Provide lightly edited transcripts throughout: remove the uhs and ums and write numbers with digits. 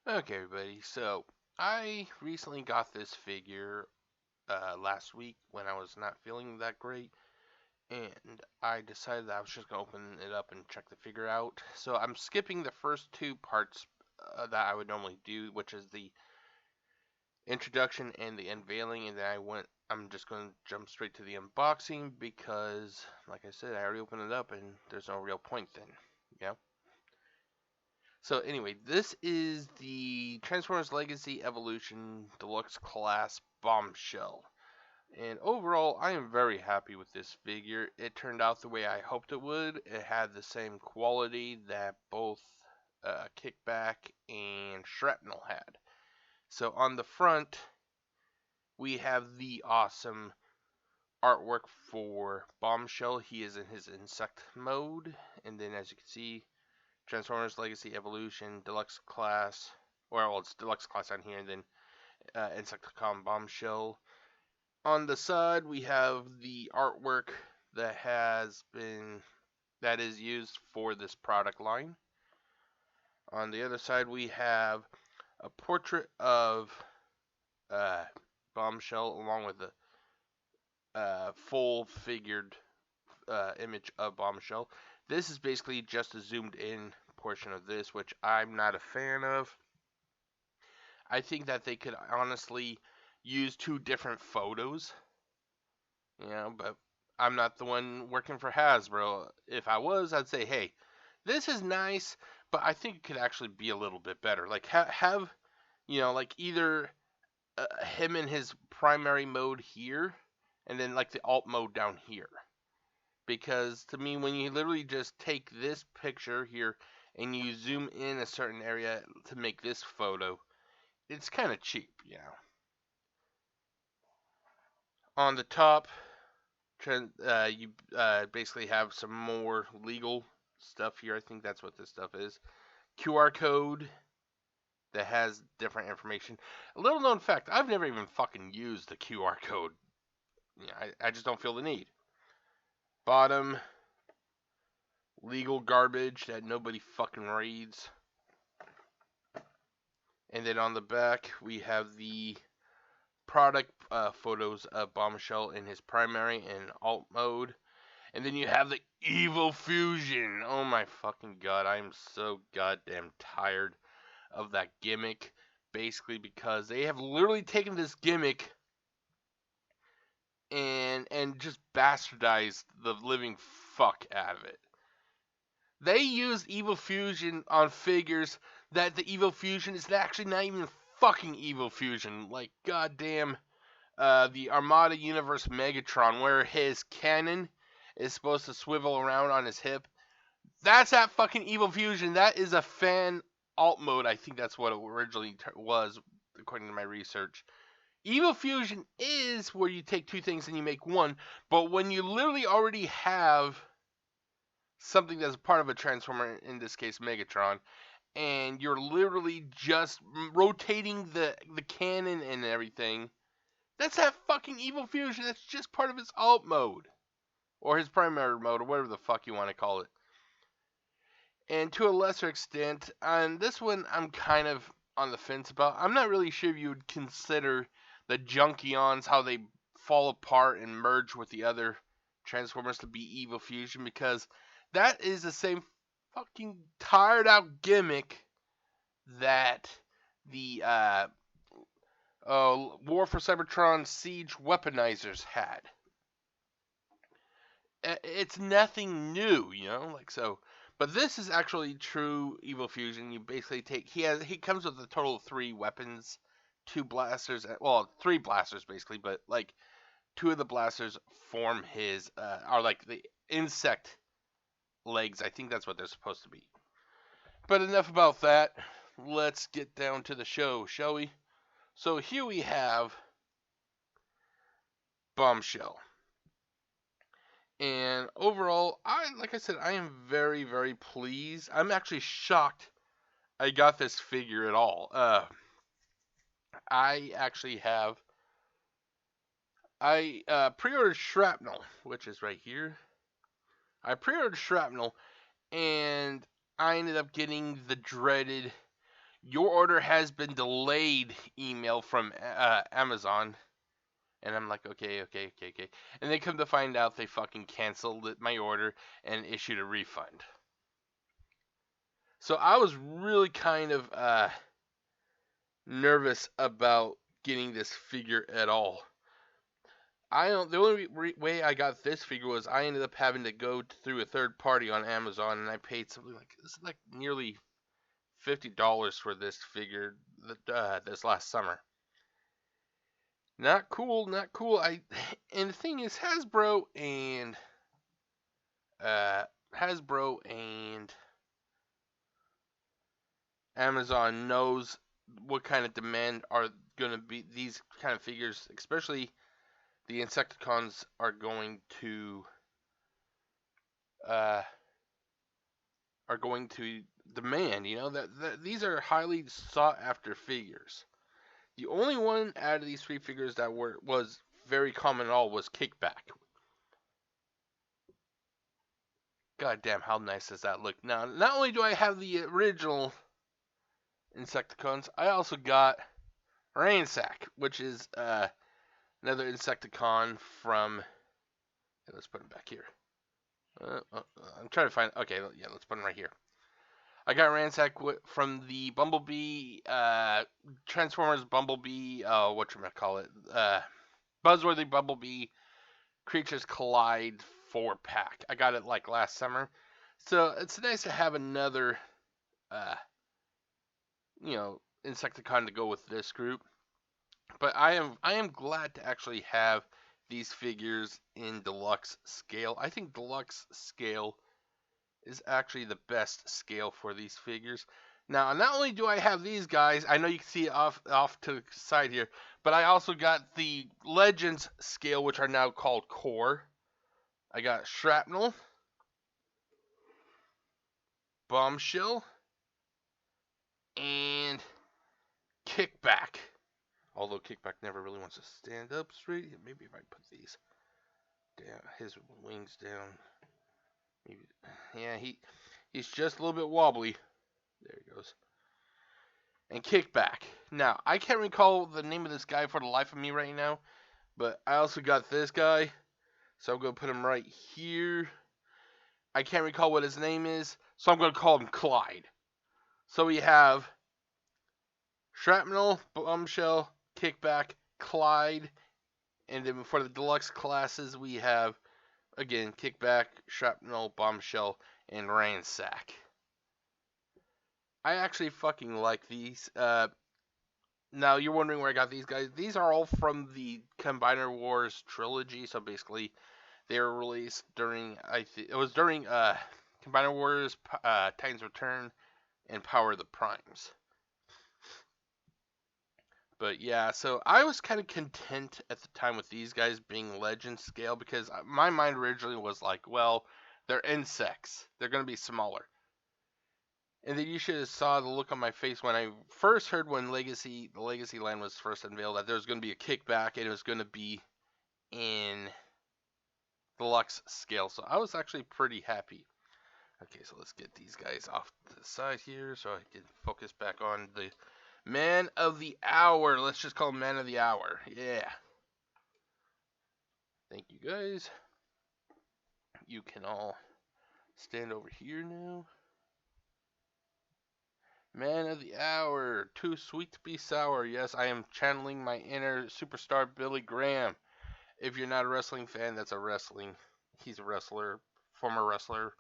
Okay, everybody. So I recently got this figure last week when I was not feeling that great, and I decided that I was just gonna open it up and check the figure out. So I'm skipping the first two parts that I would normally do, which is the introduction and the unveiling, and then I'm just gonna jump straight to the unboxing because, like I said, I already opened it up, and there's no real point then. Yeah. So anyway, this is the Transformers Legacy Evolution Deluxe Class Bombshell. And overall, I am very happy with this figure. It turned out the way I hoped it would. It had the same quality that both Kickback and Shrapnel had. So on the front, we have the awesome artwork for Bombshell. He is in his insect mode. And then as you can see, Transformers Legacy Evolution Deluxe Class, or well, it's Deluxe Class on here, and then Insecticon Bombshell. On the side, we have the artwork that is used for this product line. On the other side, we have a portrait of uh, Bombshell along with a full figured image of Bombshell. This is basically just a zoomed in portion of this, which I'm not a fan of. I think that they could honestly use two different photos, but I'm not the one working for Hasbro. If I was, I'd say, hey, this is nice, but I think it could actually be a little bit better. Like have like either him in his primary mode here, and then like the alt mode down here. Because to me, when you literally just take this picture here and you zoom in a certain area to make this photo, it's kind of cheap. On the top, you basically have some more legal stuff here. I think that's what this stuff is. QR code that has different information. A little known fact: I've never even fucking used the QR code. I just don't feel the need. Bottom, legal garbage that nobody fucking reads. And then on the back, we have the product photos of Bombshell in his primary and alt mode. And then you have the Evil Fusion. Oh my fucking god, I am so goddamn tired of that gimmick. Basically, because they have literally taken this gimmick and just bastardized the living fuck out of it. They use Evil Fusion on figures that the Evil Fusion is actually not even fucking Evil Fusion. Like goddamn, the Armada Universe Megatron, where his cannon is supposed to swivel around on his hip. That's that fucking Evil Fusion. That is a fan alt mode. I think that's what it originally was, according to my research. Evil Fusion is where you take two things and you make one, but when you literally already have something that's part of a Transformer, in this case Megatron, and you're literally just rotating the cannon and everything, that's that fucking Evil Fusion. That's just part of his alt mode. Or his primary mode, or whatever the fuck you want to call it. And to a lesser extent, on this one, I'm kind of on the fence about. I'm not really sure if you would consider the Junkions, how they fall apart and merge with the other Transformers, to be Evil Fusion, because that is the same fucking tired out gimmick that the War for Cybertron Siege Weaponizers had. It's nothing new, like so. But this is actually true Evil Fusion. You basically take he comes with a total of 3 weapons, 2 blasters, well 3 blasters basically, but like 2 of the blasters form his are like the insect legs. I think that's what they're supposed to be. But enough about that. Let's get down to the show, shall we? So here we have Bombshell. And overall, like I said, I am very, very pleased. I'm actually shocked I got this figure at all. I actually have. I pre-ordered Shrapnel, which is right here. I pre-ordered Shrapnel, and I ended up getting the dreaded your order has been delayed email from Amazon. And I'm like, okay. And they come to find out they fucking canceled my order and issued a refund. So I was really kind of nervous about getting this figure at all. The only way I got this figure was I ended up having to go through a third party on Amazon, and I paid something like nearly $50 for this figure this last summer. Not cool. And the thing is, Hasbro and Amazon knows what kind of demand are going to be these kind of figures, especially the Insecticons are going to uh, demand. You know that these are highly sought after figures. The only one out of these three figures that was very common at all was Kickback. God damn, how nice does that look? Now, not only do I have the original Insecticons, I also got Ransack, which is another Insecticon from. Let's put him back here. I'm trying to find. Okay, yeah, let's put him right here. I got Ransack from the Bumblebee, Transformers Bumblebee, whatchamacallit, Buzzworthy Bumblebee Creatures Collide 4-pack. I got it like last summer. So it's nice to have another, Insecticon to go with this group. But I am glad to actually have these figures in deluxe scale. I think deluxe scale is actually the best scale for these figures. Now, not only do I have these guys, I know you can see it off to the side here, but I also got the Legends scale, which are now called Core. I got Shrapnel, Bombshell, and Kickback. Although Kickback never really wants to stand up straight. Maybe if I put these down, his wings down. Maybe, yeah, he's just a little bit wobbly. There he goes. And Kickback. Now, I can't recall the name of this guy for the life of me right now, but I also got this guy, so I'm going to put him right here. I can't recall what his name is, so I'm going to call him Clyde. So we have Shrapnel, Bombshell, Kickback, Clyde, and then for the deluxe classes we have, again, Kickback, Shrapnel, Bombshell, and Ransack. I actually fucking like these. Now, you're wondering where I got these guys. These are all from the Combiner Wars trilogy, so basically they were released during, Combiner Wars, Titan's Return, and Power of the Primes. But yeah, so I was kind of content at the time with these guys being legend scale because my mind originally was like, well, they're insects. They're going to be smaller. And then you should have saw the look on my face when I first heard when the Legacy line was first unveiled that there was going to be a Kickback and it was going to be in deluxe scale. So I was actually pretty happy. Okay, so let's get these guys off to the side here so I can focus back on the Man of the Hour. Let's just call him Man of the Hour. Yeah. Thank you guys. You can all stand over here now. Man of the Hour. Too sweet to be sour. Yes, I am channeling my inner superstar Billy Graham. If you're not a wrestling fan, he's a wrestler, former wrestler.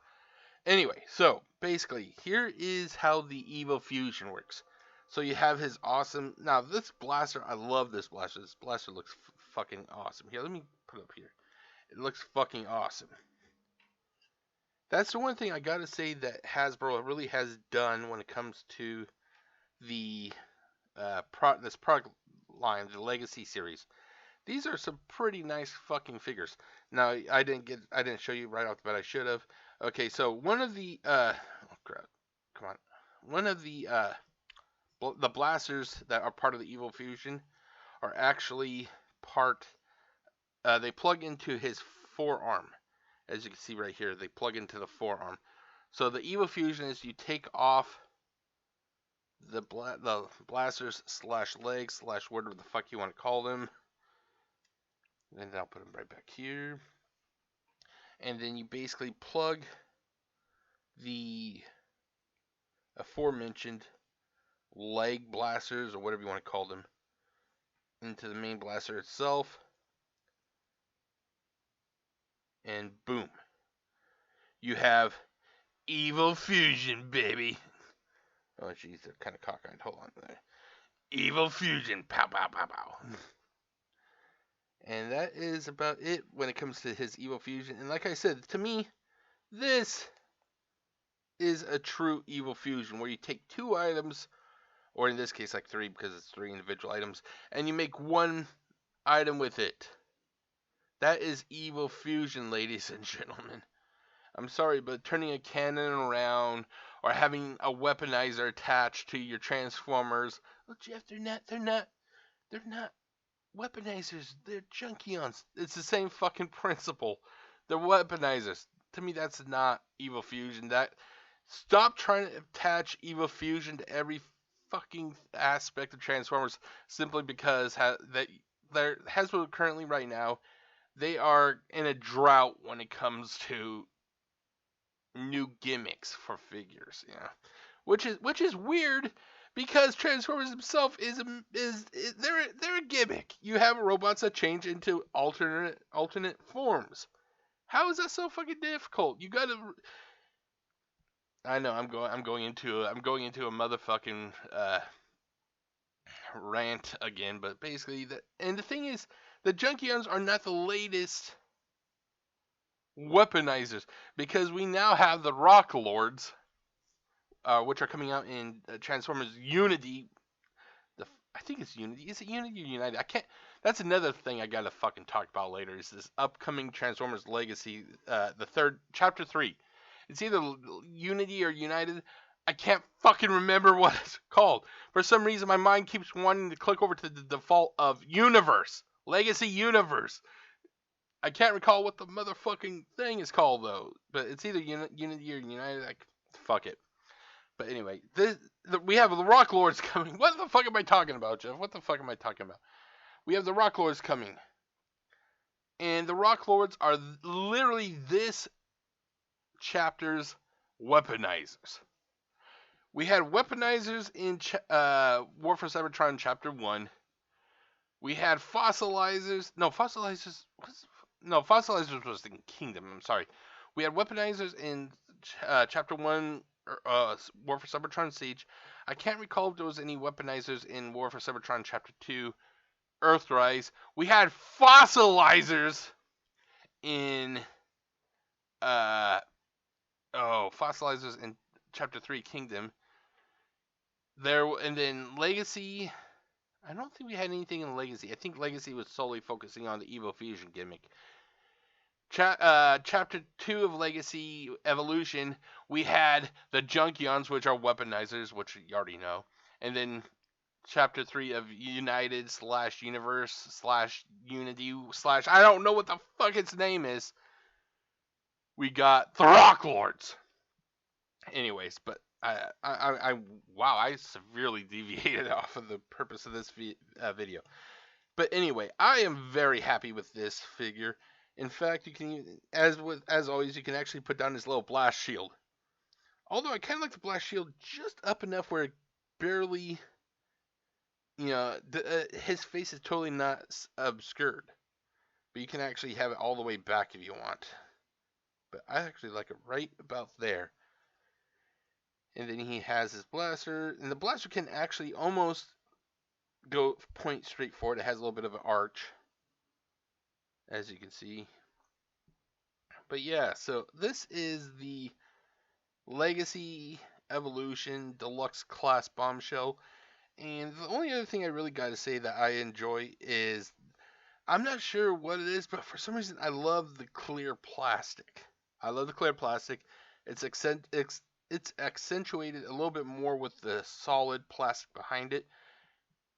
Anyway, so basically, here is how the Evo Fusion works. So you have his awesome. Now this blaster, I love this blaster. This blaster looks fucking awesome. Here, let me put it up here. It looks fucking awesome. That's the one thing I gotta say that Hasbro really has done when it comes to the this product line, the Legacy series. These are some pretty nice fucking figures. Now I didn't show you right off the bat. I should have. Okay, so one of the one of the blasters that are part of the Evo Fusion are actually they plug into his forearm. As you can see right here, they plug into the forearm. So the Evo Fusion is you take off the blasters slash legs slash whatever the fuck you want to call them. And then I'll put them right back here. And then you basically plug the aforementioned leg blasters, or whatever you want to call them, into the main blaster itself. And boom. You have Evil Fusion, baby. Oh, jeez, they're kind of cockeyed. Hold on there. Evil Fusion. Pow, pow, pow, pow. And that is about it when it comes to his Evil Fusion. And like I said, to me, this is a true Evil Fusion, where you take 2 items, or in this case, like 3, because it's 3 individual items, and you make 1 item with it. That is Evil Fusion, ladies and gentlemen. I'm sorry, but turning a cannon around or having a weaponizer attached to your Transformers, well, Jeff, they're not weaponizers. They're Junkions. It's the same fucking principle. They're weaponizers. To me, that's not Evil Fusion. Stop trying to attach Evil Fusion to every fucking aspect of Transformers simply because Hasbro currently right now, they are in a drought when it comes to new gimmicks for figures, which is weird because Transformers himself they're a gimmick. You have robots that change into alternate forms. How is that so fucking difficult? You gotta. I know I'm going into a motherfucking rant again, but basically the thing is, the Junkions are not the latest weaponizers, because we now have the Rock Lords, which are coming out in Transformers Unity. I think it's Unity. Is it Unity or United? I can't. That's another thing I gotta fucking talk about later. Is this upcoming Transformers Legacy, the third chapter 3? It's either Unity or United. I can't fucking remember what it's called. For some reason, my mind keeps wanting to click over to the default of Universe, Legacy Universe. I can't recall what the motherfucking thing is called, though. But it's either Unity or United. Fuck it. But anyway, we have the Rock Lords coming. What the fuck am I talking about, Jeff? What the fuck am I talking about? We have the Rock Lords coming. And the Rock Lords are literally this chapter's weaponizers. We had weaponizers in War for Cybertron Chapter 1. We had fossilizers. No, fossilizers was the Kingdom. I'm sorry. We had weaponizers in Chapter 1, War for Cybertron Siege. I can't recall if there was any weaponizers in War for Cybertron Chapter 2, Earthrise. We had fossilizers in fossilizers in Chapter 3, Kingdom. And then Legacy. I don't think we had anything in Legacy. I think Legacy was solely focusing on the Evil Fusion gimmick. Chapter 2 of Legacy Evolution, we had the Junkions, which are weaponizers, which you already know. And then Chapter 3 of United / Universe / Unity / I don't know what the fuck its name is. We got the Rock Lords. Anyways, but I severely deviated off of the purpose of this video. But anyway, I am very happy with this figure. In fact, you can, as always, you can actually put down this little blast shield. Although I kind of like the blast shield just up enough where it barely, his face is totally not obscured. But you can actually have it all the way back if you want. But I actually like it right about there. And then he has his blaster, and the blaster can actually almost point straight forward. It has a little bit of an arch, as you can see. But yeah, so this is the Legacy Evolution Deluxe Class Bombshell. And the only other thing I really got to say that I enjoy is, I'm not sure what it is, but for some reason I love the clear plastic. It's accentuated a little bit more with the solid plastic behind it.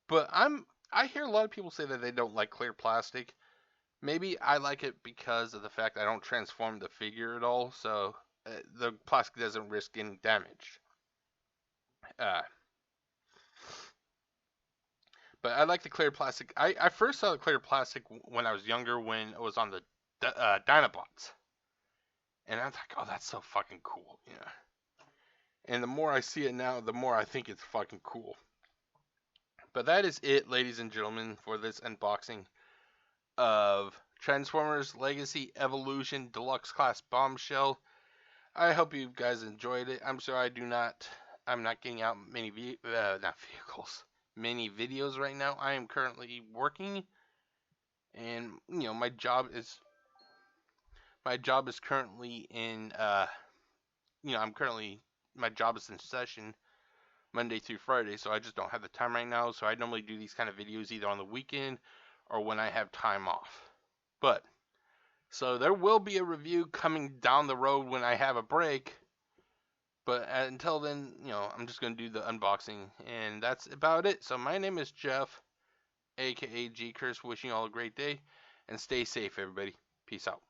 But I hear a lot of people say that they don't like clear plastic. Maybe I like it because of the fact I don't transform the figure at all, so the plastic doesn't risk any damage. But I like the clear plastic. I first saw the clear plastic when I was younger, when it was on the Dinobots, and I was like, oh, that's so fucking cool, yeah. And the more I see it now, the more I think it's fucking cool. But that is it, ladies and gentlemen, for this unboxing of Transformers Legacy Evolution Deluxe Class Bombshell. I hope you guys enjoyed it. I'm sorry I'm not getting out many many videos right now. I am currently working, and my job is currently in I'm currently my job is in session Monday through Friday, so I just don't have the time right now. So I normally do these kind of videos either on the weekend or when I have time off. But so there will be a review coming down the road when I have a break. But until then, I'm just going to do the unboxing. And that's about it. So my name is Jeff, aka GCurse, wishing you all a great day. And stay safe, everybody. Peace out.